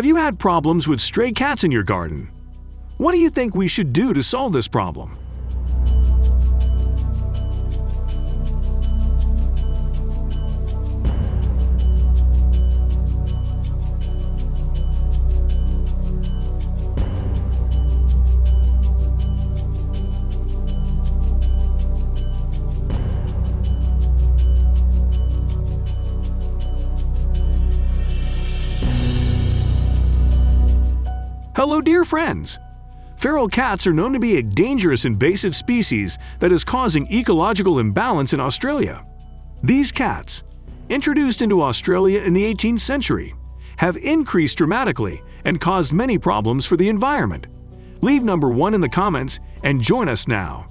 Have you had problems with stray cats in your garden? What do you think we should do to solve this problem? Hello, dear friends! Feral cats are known to be a dangerous invasive species that is causing ecological imbalance in Australia. These cats, introduced into Australia in the 18th century, have increased dramatically and caused many problems for the environment. Leave number 1 in the comments and join us now.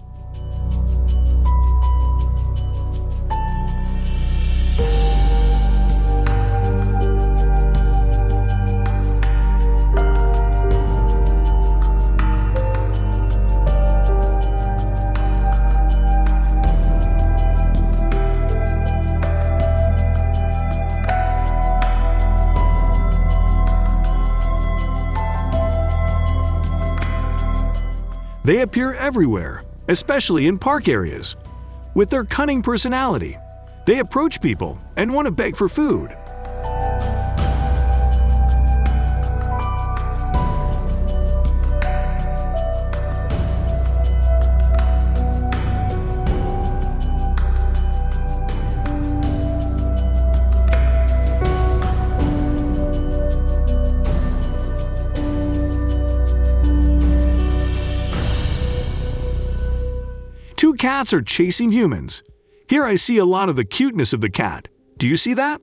They appear everywhere, especially in park areas. With their cunning personality, they approach people and want to beg for food. Two cats are chasing humans. Here I see a lot of the cuteness of the cat. Do you see that?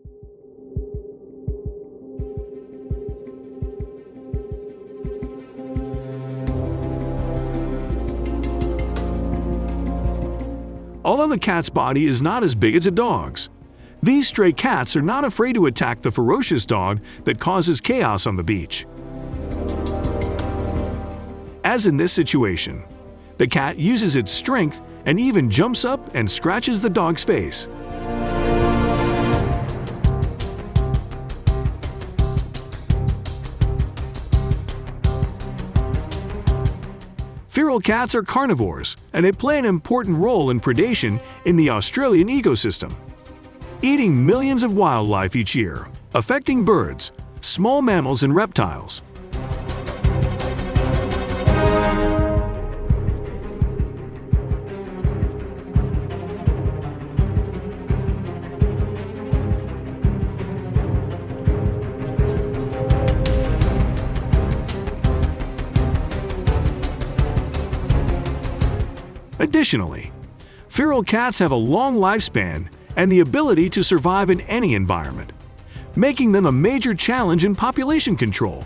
Although the cat's body is not as big as a dog's, these stray cats are not afraid to attack the ferocious dog that causes chaos on the beach. As in this situation, the cat uses its strength and even jumps up and scratches the dog's face. Feral cats are carnivores, and they play an important role in predation in the Australian ecosystem, eating millions of wildlife each year, affecting birds, small mammals and reptiles. Additionally, feral cats have a long lifespan and the ability to survive in any environment, making them a major challenge in population control.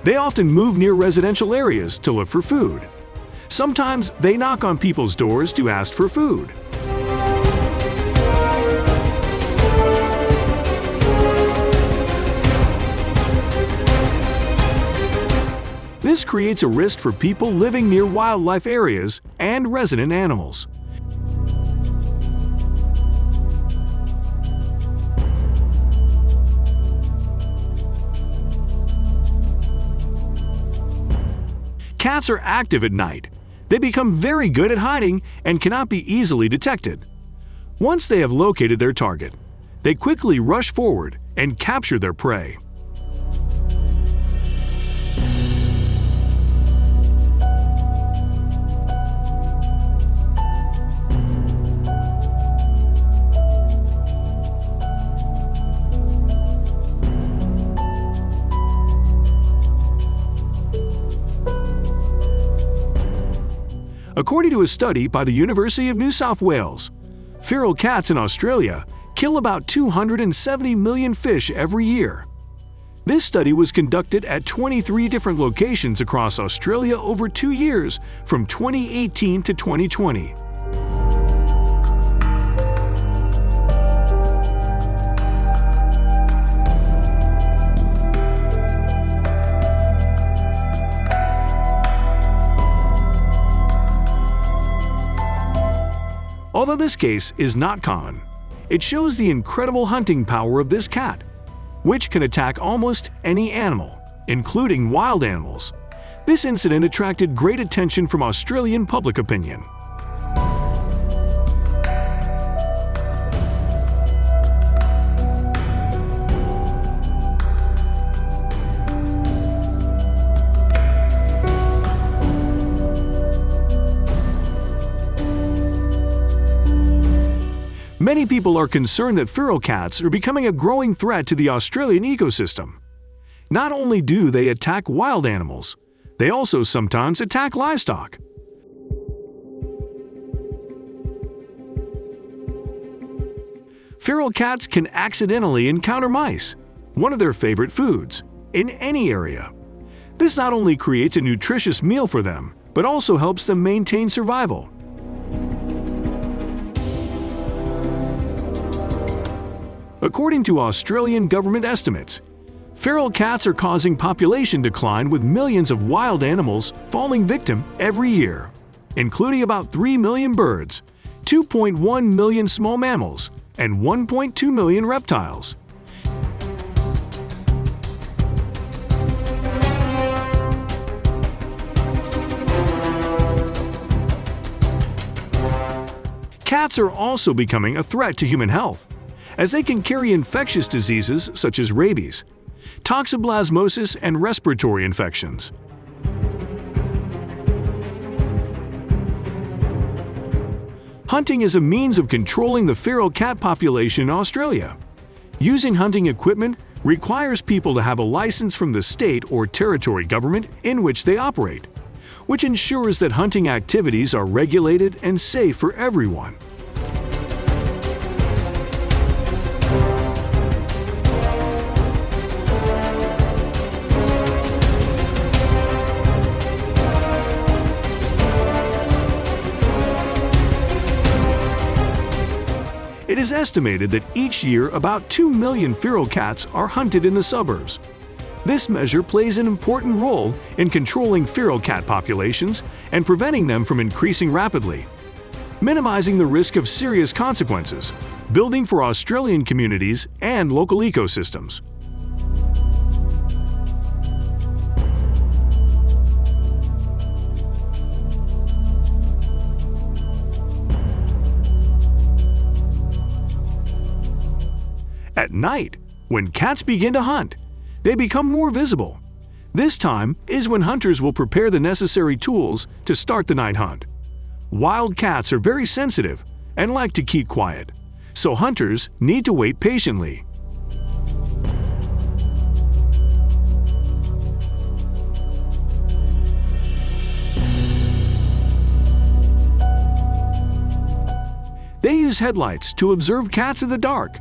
They often move near residential areas to look for food. Sometimes they knock on people's doors to ask for food. This creates a risk for people living near wildlife areas and resident animals. Cats are active at night. They become very good at hiding and cannot be easily detected. Once they have located their target, they quickly rush forward and capture their prey. According to a study by the University of New South Wales, feral cats in Australia kill about 270 million fish every year. This study was conducted at 23 different locations across Australia over 2 years, from 2018 to 2020. Although this case is not common, it shows the incredible hunting power of this cat, which can attack almost any animal, including wild animals. This incident attracted great attention from Australian public opinion. Many people are concerned that feral cats are becoming a growing threat to the Australian ecosystem. Not only do they attack wild animals, they also sometimes attack livestock. Feral cats can accidentally encounter mice, one of their favorite foods, in any area. This not only creates a nutritious meal for them, but also helps them maintain survival. According to Australian government estimates, feral cats are causing population decline, with millions of wild animals falling victim every year, including about 3 million birds, 2.1 million small mammals, and 1.2 million reptiles. Cats are also becoming a threat to human health, as they can carry infectious diseases such as rabies, toxoplasmosis, and respiratory infections. Hunting is a means of controlling the feral cat population in Australia. Using hunting equipment requires people to have a license from the state or territory government in which they operate, which ensures that hunting activities are regulated and safe for everyone. It is estimated that each year about 2 million feral cats are hunted in the suburbs. This measure plays an important role in controlling feral cat populations and preventing them from increasing rapidly, minimizing the risk of serious consequences, building for Australian communities and local ecosystems. At night, when cats begin to hunt, they become more visible. This time is when hunters will prepare the necessary tools to start the night hunt. Wild cats are very sensitive and like to keep quiet, so hunters need to wait patiently. They use headlights to observe cats in the dark,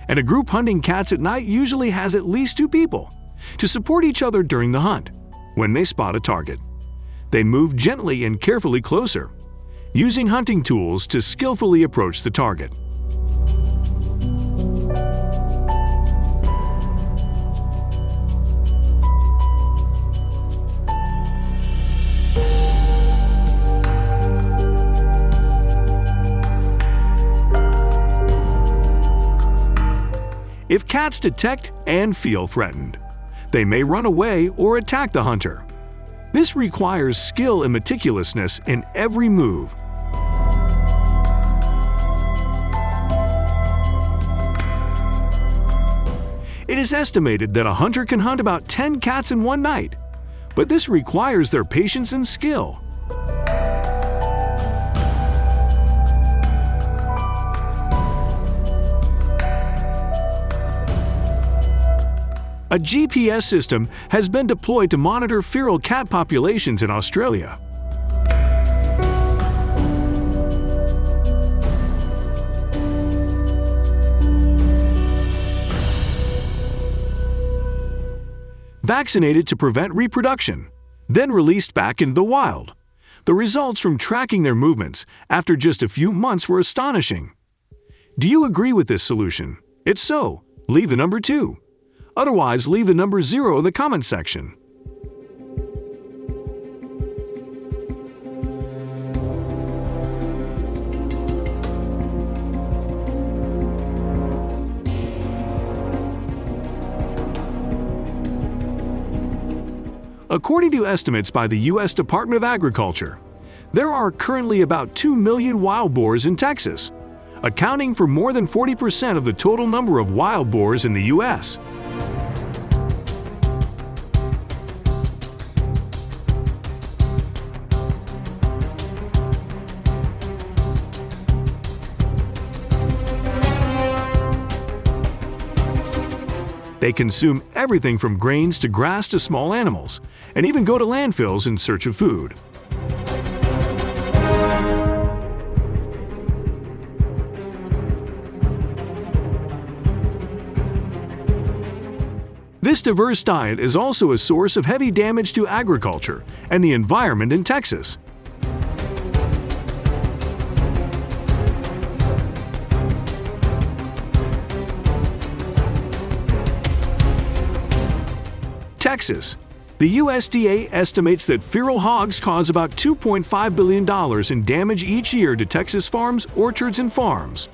and a group hunting cats at night usually has at least 2 people to support each other during the hunt. When they spot a target, they move gently and carefully closer, using hunting tools to skillfully approach the target. If cats detect and feel threatened, they may run away or attack the hunter. This requires skill and meticulousness in every move. It is estimated that a hunter can hunt about 10 cats in one night, but this requires their patience and skill. A GPS system has been deployed to monitor feral cat populations in Australia. Vaccinated to prevent reproduction, then released back into the wild. The results from tracking their movements after just a few months were astonishing. Do you agree with this solution? If so, leave the number 2. Otherwise, leave the number 0 in the comment section. According to estimates by the U.S. Department of Agriculture, there are currently about 2 million wild boars in Texas, accounting for more than 40% of the total number of wild boars in the U.S. They consume everything from grains to grass to small animals, and even go to landfills in search of food. This diverse diet is also a source of heavy damage to agriculture and the environment in Texas. Texas. The USDA estimates that feral hogs cause about $2.5 billion in damage each year to Texas farms, orchards, and farms.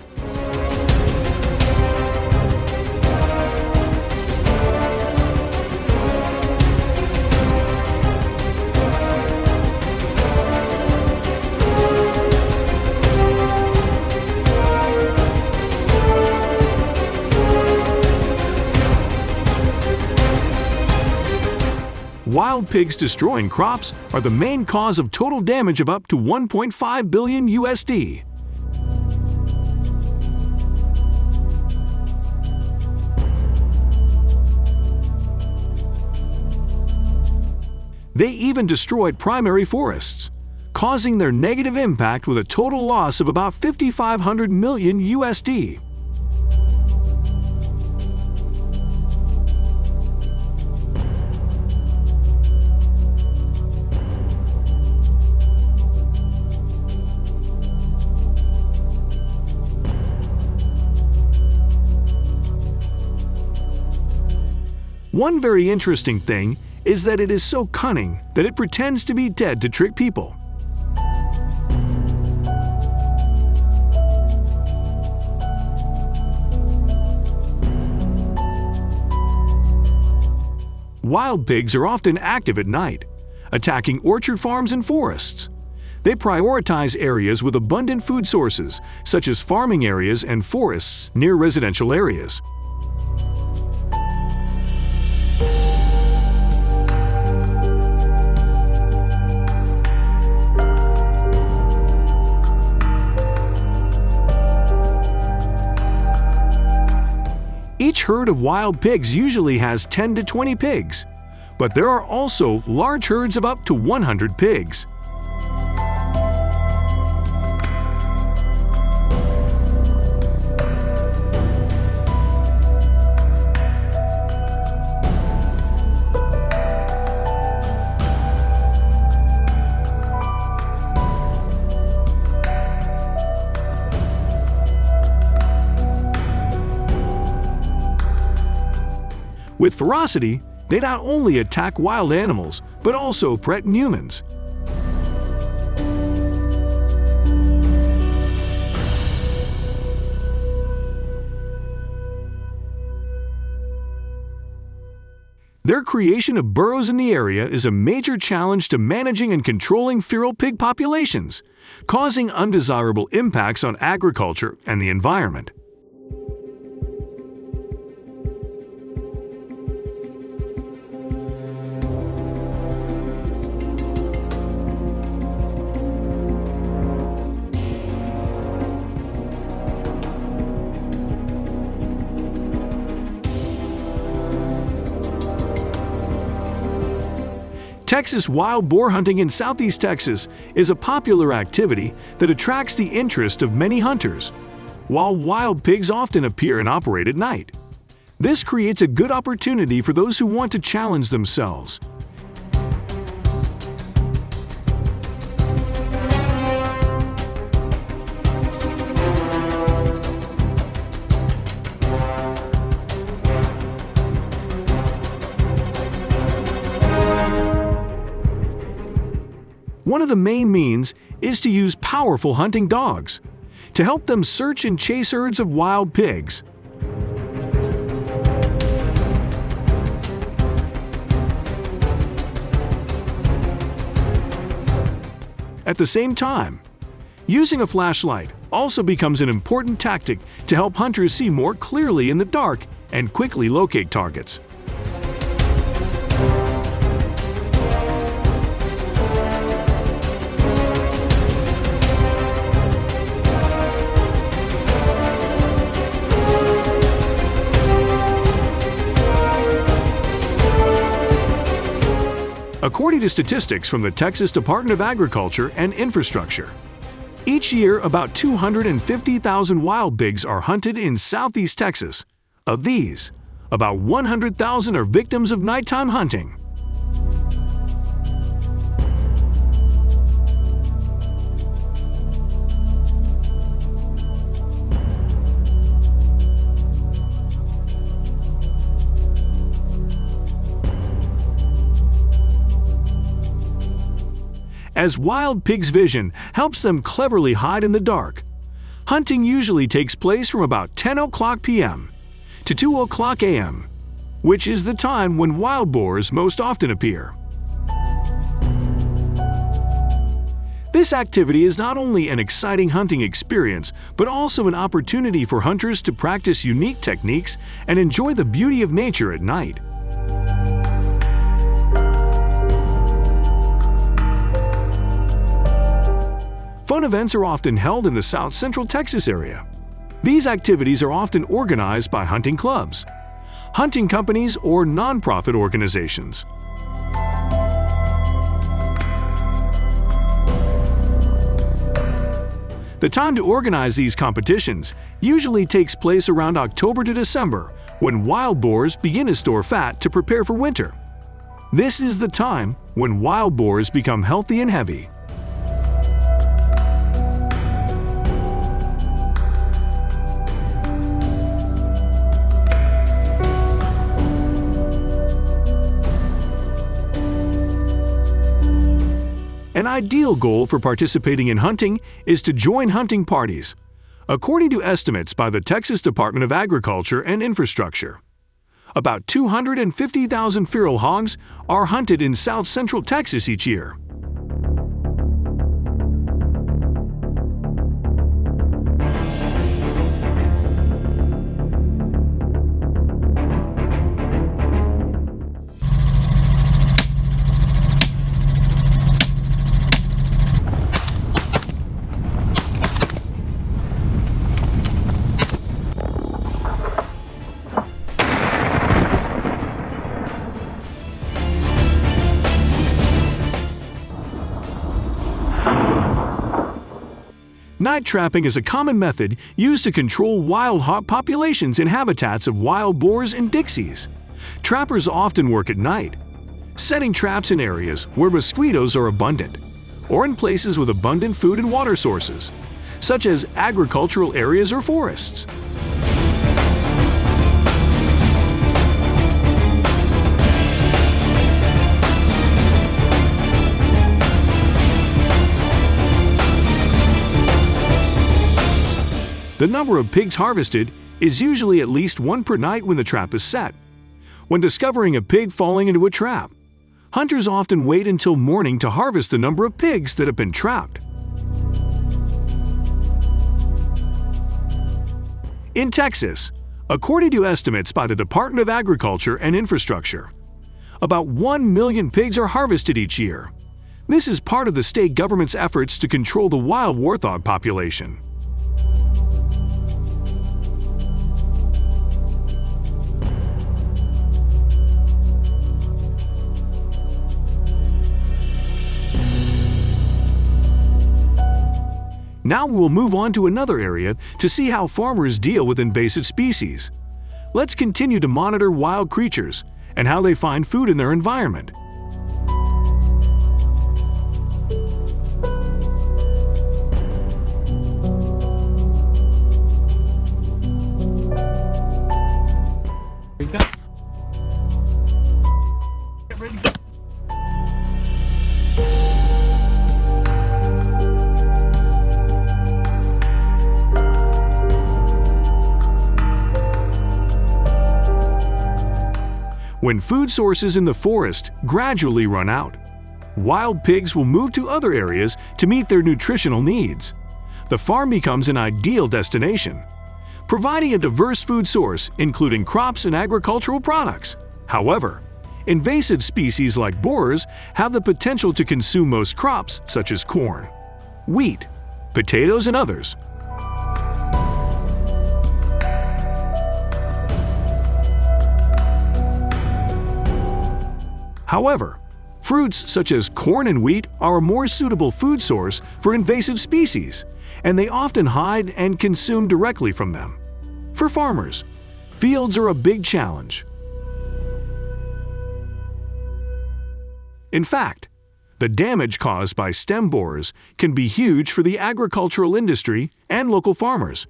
Wild pigs destroying crops are the main cause of total damage of up to $1.5 billion USD. They even destroyed primary forests, causing their negative impact with a total loss of about 5,500 million USD. One very interesting thing is that it is so cunning that it pretends to be dead to trick people. Wild pigs are often active at night, attacking orchard farms and forests. They prioritize areas with abundant food sources, such as farming areas and forests near residential areas. Each herd of wild pigs usually has 10 to 20 pigs, but there are also large herds of up to 100 pigs. With ferocity, they not only attack wild animals, but also threaten humans. Their creation of burrows in the area is a major challenge to managing and controlling feral pig populations, causing undesirable impacts on agriculture and the environment. Texas wild boar hunting in southeast Texas is a popular activity that attracts the interest of many hunters, while wild pigs often appear and operate at night. This creates a good opportunity for those who want to challenge themselves. One of the main means is to use powerful hunting dogs to help them search and chase herds of wild pigs. At the same time, using a flashlight also becomes an important tactic to help hunters see more clearly in the dark and quickly locate targets. According to statistics from the Texas Department of Agriculture and Infrastructure, each year about 250,000 wild pigs are hunted in southeast Texas. Of these, about 100,000 are victims of nighttime hunting. As wild pigs' vision helps them cleverly hide in the dark, hunting usually takes place from about 10 o'clock p.m. to 2 o'clock a.m., which is the time when wild boars most often appear. This activity is not only an exciting hunting experience, but also an opportunity for hunters to practice unique techniques and enjoy the beauty of nature at night. Fun events are often held in the South Central Texas area. These activities are often organized by hunting clubs, hunting companies, or nonprofit organizations. The time to organize these competitions usually takes place around October to December, when wild boars begin to store fat to prepare for winter. This is the time when wild boars become healthy and heavy. An ideal goal for participating in hunting is to join hunting parties. According to estimates by the Texas Department of Agriculture and Infrastructure, about 250,000 feral hogs are hunted in South Central Texas each year. Night trapping is a common method used to control wild hog populations in habitats of wild boars and dixies. Trappers often work at night, setting traps in areas where mosquitoes are abundant, or in places with abundant food and water sources, such as agricultural areas or forests. The number of pigs harvested is usually at least one per night when the trap is set. When discovering a pig falling into a trap, hunters often wait until morning to harvest the number of pigs that have been trapped. In Texas, according to estimates by the Department of Agriculture and Infrastructure, about 1 million pigs are harvested each year. This is part of the state government's efforts to control the wild warthog population. Now we will move on to another area to see how farmers deal with invasive species. Let's continue to monitor wild creatures and how they find food in their environment. When food sources in the forest gradually run out, wild pigs will move to other areas to meet their nutritional needs. The farm becomes an ideal destination, providing a diverse food source including crops and agricultural products. However, invasive species like boars have the potential to consume most crops such as corn, wheat, potatoes, and others. However, fruits such as corn and wheat are a more suitable food source for invasive species, and they often hide and consume directly from them. For farmers, fields are a big challenge. In fact, the damage caused by stem borers can be huge for the agricultural industry and local farmers.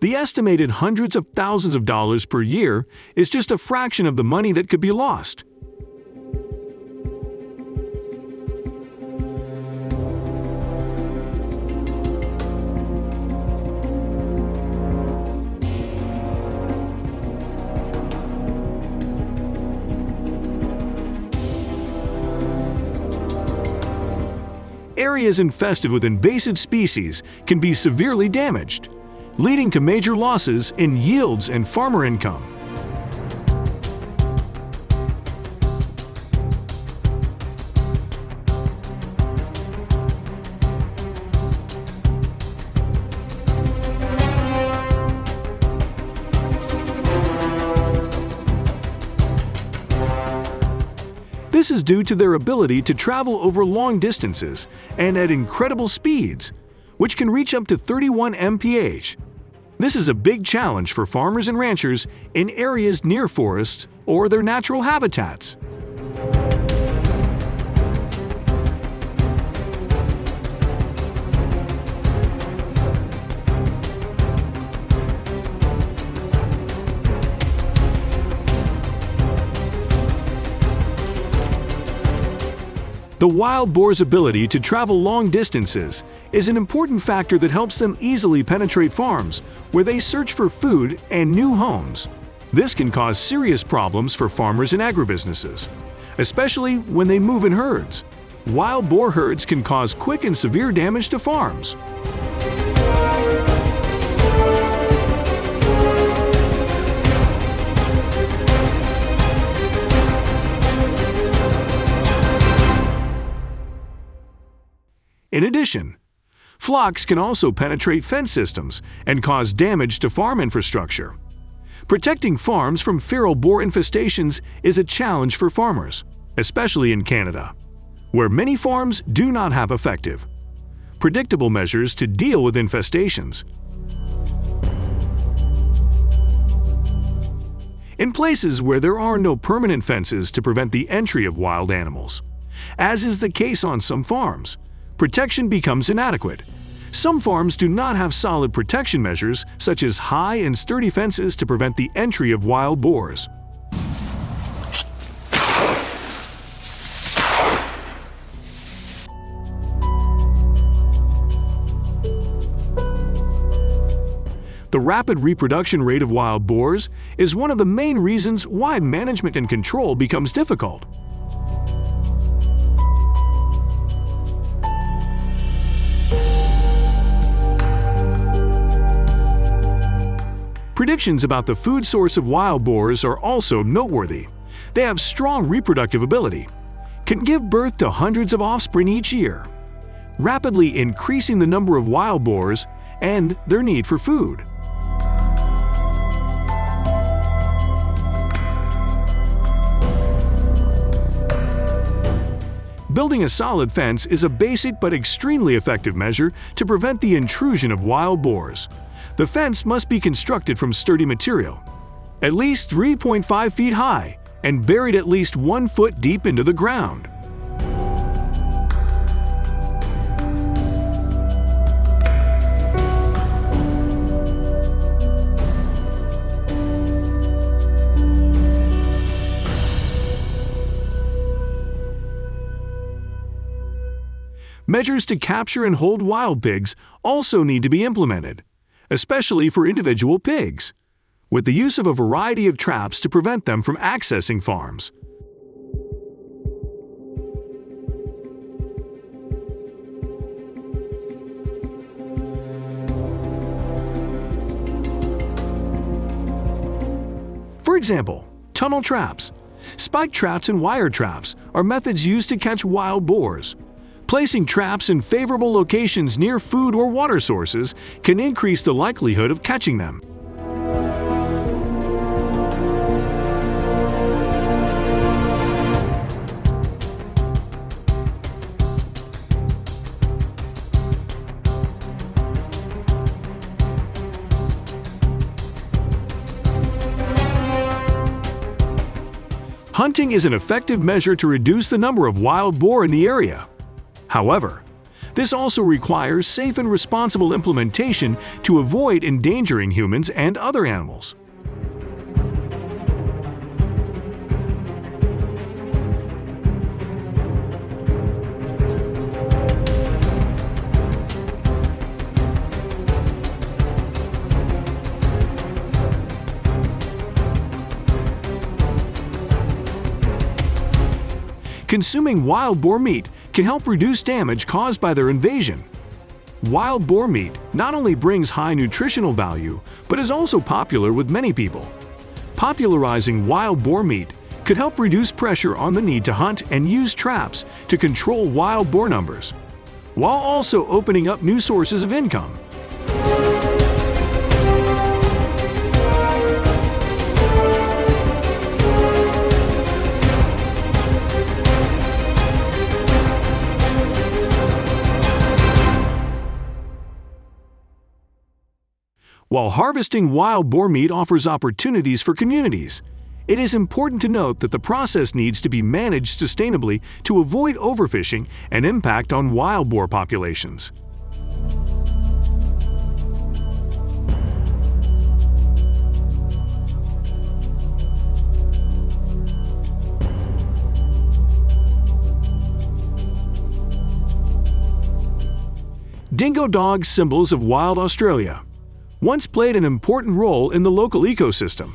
The estimated hundreds of thousands of dollars per year is just a fraction of the money that could be lost. Areas infested with invasive species can be severely damaged, leading to major losses in yields and farmer income. This is due to their ability to travel over long distances and at incredible speeds, which can reach up to 31 mph. This is a big challenge for farmers and ranchers in areas near forests or their natural habitats. The wild boar's ability to travel long distances is an important factor that helps them easily penetrate farms where they search for food and new homes. This can cause serious problems for farmers and agribusinesses, especially when they move in herds. Wild boar herds can cause quick and severe damage to farms. In addition, flocks can also penetrate fence systems and cause damage to farm infrastructure. Protecting farms from feral boar infestations is a challenge for farmers, especially in Canada, where many farms do not have effective, predictable measures to deal with infestations. In places where there are no permanent fences to prevent the entry of wild animals, as is the case on some farms, protection becomes inadequate. Some farms do not have solid protection measures such as high and sturdy fences to prevent the entry of wild boars. The rapid reproduction rate of wild boars is one of the main reasons why management and control becomes difficult. Predictions about the food source of wild boars are also noteworthy. They have strong reproductive ability, can give birth to hundreds of offspring each year, rapidly increasing the number of wild boars and their need for food. Building a solid fence is a basic but extremely effective measure to prevent the intrusion of wild boars. The fence must be constructed from sturdy material, at least 3.5 feet high, and buried at least 1 foot deep into the ground. Measures to capture and hold wild pigs also need to be implemented, especially for individual pigs, with the use of a variety of traps to prevent them from accessing farms. example, tunnel traps. Spike traps and wire traps are methods used to catch wild boars. Placing traps in favorable locations near food or water sources can increase the likelihood of catching them. Hunting is an effective measure to reduce the number of wild boar in the area. However, this also requires safe and responsible implementation to avoid endangering humans and other animals. Consuming wild boar meat can help reduce damage caused by their invasion. Wild boar meat not only brings high nutritional value, but is also popular with many people. Popularizing wild boar meat could help reduce pressure on the need to hunt and use traps to control wild boar numbers, while also opening up new sources of income. While harvesting wild boar meat offers opportunities for communities, it is important to note that the process needs to be managed sustainably to avoid overfishing and impact on wild boar populations. Dingo dogs, symbols of wild Australia, once played an important role in the local ecosystem.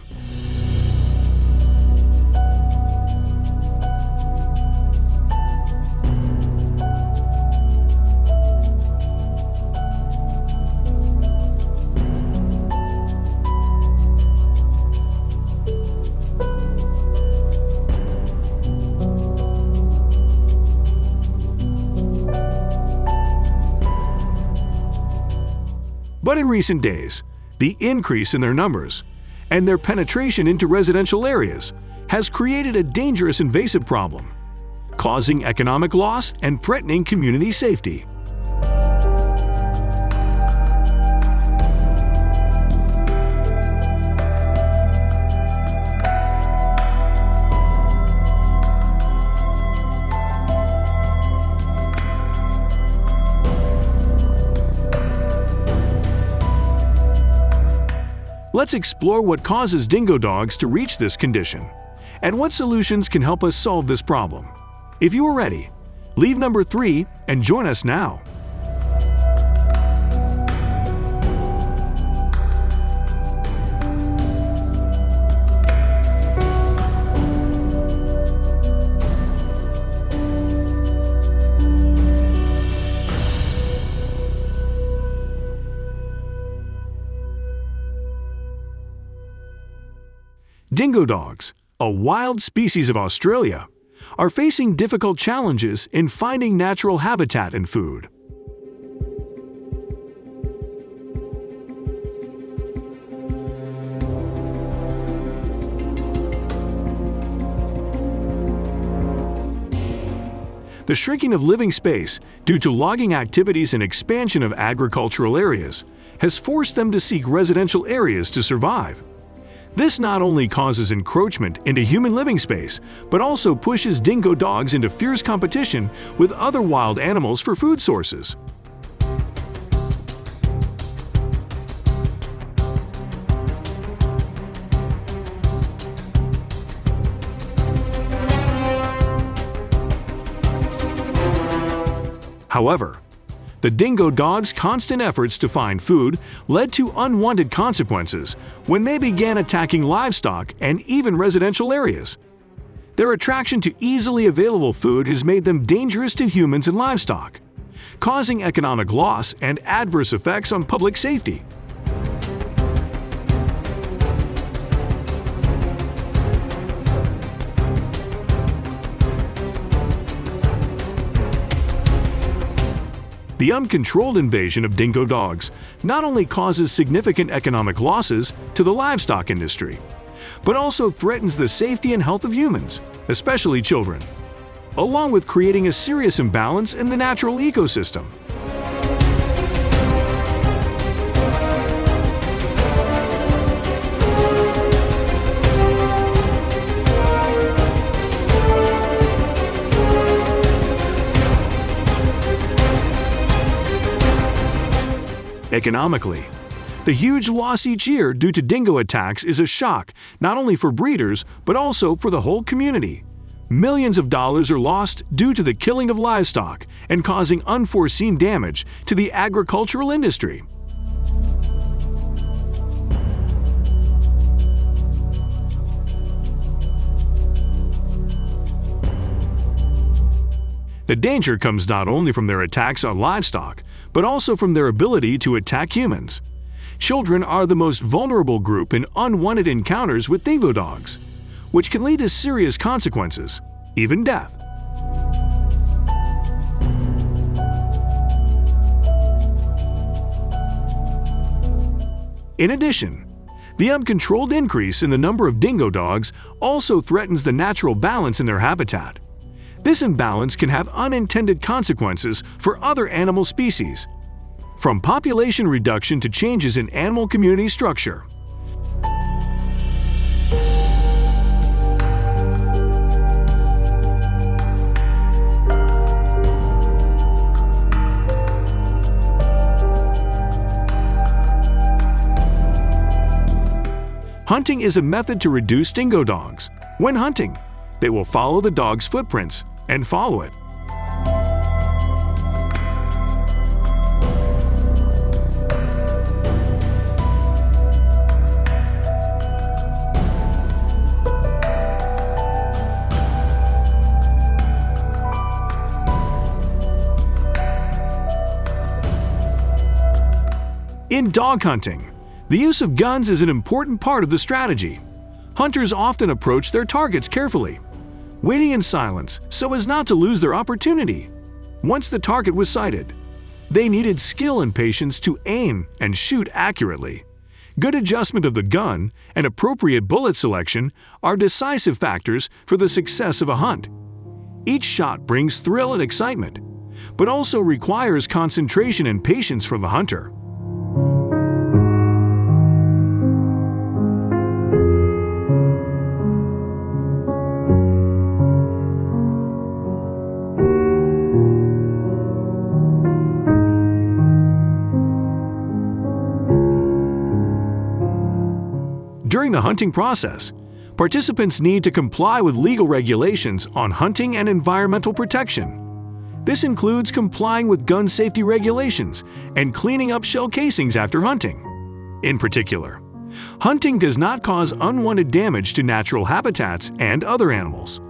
But in recent days, the increase in their numbers and their penetration into residential areas has created a dangerous invasive problem, causing economic loss and threatening community safety. Let's explore what causes dingo dogs to reach this condition, and what solutions can help us solve this problem. If you are ready, leave number 3 and join us now. Dingo dogs, a wild species of Australia, are facing difficult challenges in finding natural habitat and food. The shrinking of living space due to logging activities and expansion of agricultural areas has forced them to seek residential areas to survive. This not only causes encroachment into human living space, but also pushes dingo dogs into fierce competition with other wild animals for food sources. However, the dingo dogs' constant efforts to find food led to unwanted consequences when they began attacking livestock and even residential areas. Their attraction to easily available food has made them dangerous to humans and livestock, causing economic loss and adverse effects on public safety. The uncontrolled invasion of dingo dogs not only causes significant economic losses to the livestock industry, but also threatens the safety and health of humans, especially children, along with creating a serious imbalance in the natural ecosystem. Economically, the huge loss each year due to dingo attacks is a shock not only for breeders but also for the whole community. Millions of dollars are lost due to the killing of livestock and causing unforeseen damage to the agricultural industry. The danger comes not only from their attacks on livestock, but also from their ability to attack humans. Children are the most vulnerable group in unwanted encounters with dingo dogs, which can lead to serious consequences, even death. In addition, the uncontrolled increase in the number of dingo dogs also threatens the natural balance in their habitat. This imbalance can have unintended consequences for other animal species, from population reduction to changes in animal community structure. Hunting is a method to reduce dingo dogs. When hunting, they will follow the dog's footprints and follow it. In dog hunting, the use of guns is an important part of the strategy. Hunters often approach their targets carefully, waiting in silence so as not to lose their opportunity. Once the target was sighted, they needed skill and patience to aim and shoot accurately. Good adjustment of the gun and appropriate bullet selection are decisive factors for the success of a hunt. Each shot brings thrill and excitement, but also requires concentration and patience from the hunter. During the hunting process, participants need to comply with legal regulations on hunting and environmental protection. This includes complying with gun safety regulations and cleaning up shell casings after hunting. In particular, hunting does not cause unwanted damage to natural habitats and other animals.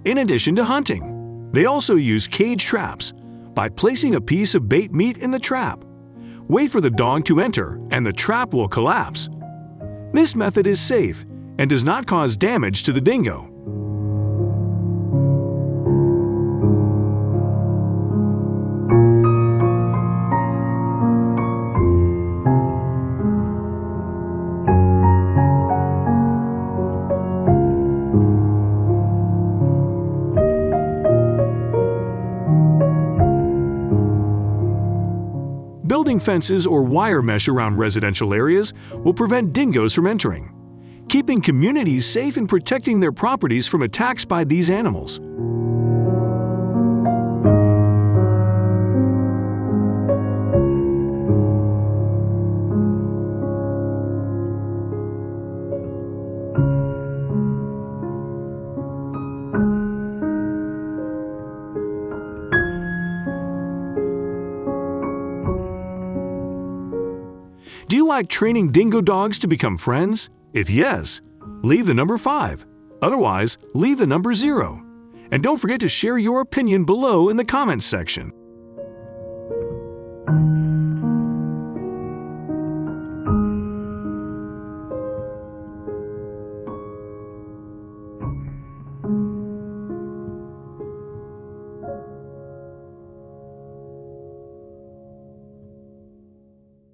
In addition to hunting, they also use cage traps by placing a piece of bait meat in the trap. Wait for the dog to enter and the trap will collapse. This method is safe and does not cause damage to the dingo. Building fences or wire mesh around residential areas will prevent dingoes from entering, keeping communities safe and protecting their properties from attacks by these animals. Do you like training dingo dogs to become friends? If yes, leave the number 5. Otherwise, leave the number 0. And don't forget to share your opinion below in the comments section.